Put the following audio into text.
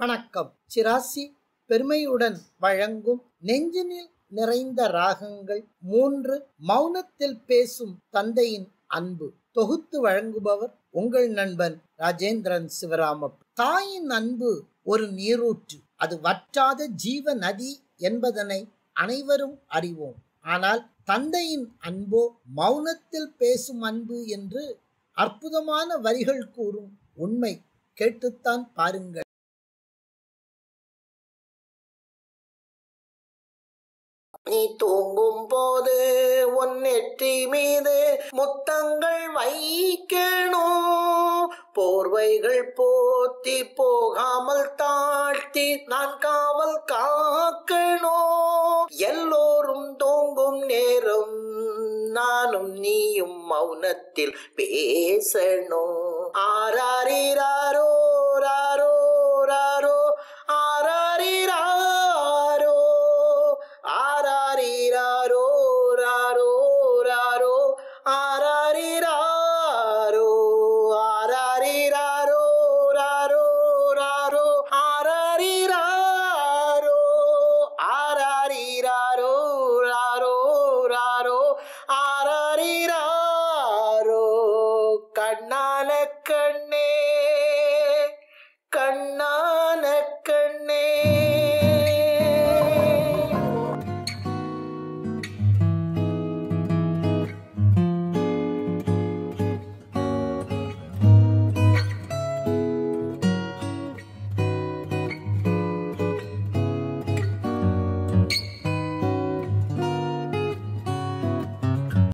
வணக்கம். சிராசி பெருமையுடன் வழங்கும் நெஞ்சினில் நிறைந்த ராகங்கள் 3 மௌனத்தில் பேசும் தந்தையின் அன்பு. தொகுத்து வழங்குபவர் உங்கள் நண்பன் ராஜேந்திரன் சிவராமப். தாயின் அன்பு ஒரு நீரூற்று, அது வற்றாத ஜீவ நதி என்பதனை அனைவரும் அறிவோம். ஆனால் தந்தையின் அன்போ மௌனத்தில் பேசும் அன்பு என்று அற்புதமான வரிகள் கூறும் உண்மை. கேட்டுத்தான் பாருங்கள். நீ தூங்கும் போது உன் நெற்றி மீது முத்தங்கள் வைக்கணும், போர்வைகள் போத்தி போகாமல் தாழ்த்தி நான் காவல் காக்கணும். எல்லோரும் தூங்கும் நேரம் நானும் நீயும் மௌனத்தில் பேசணும். ஆராரிராரோ ராரோ ராரோ ஆராரிராரோ ஆராரிராரோ ராரோ ராரோ ஆராரிராரோ ஆராரிராரோ ராரோ ராரோ ஆராரிராரோ ஆராரிராரோ ராரோ ராரோ ஆராரிராரோ. கண்ணான கண்ணே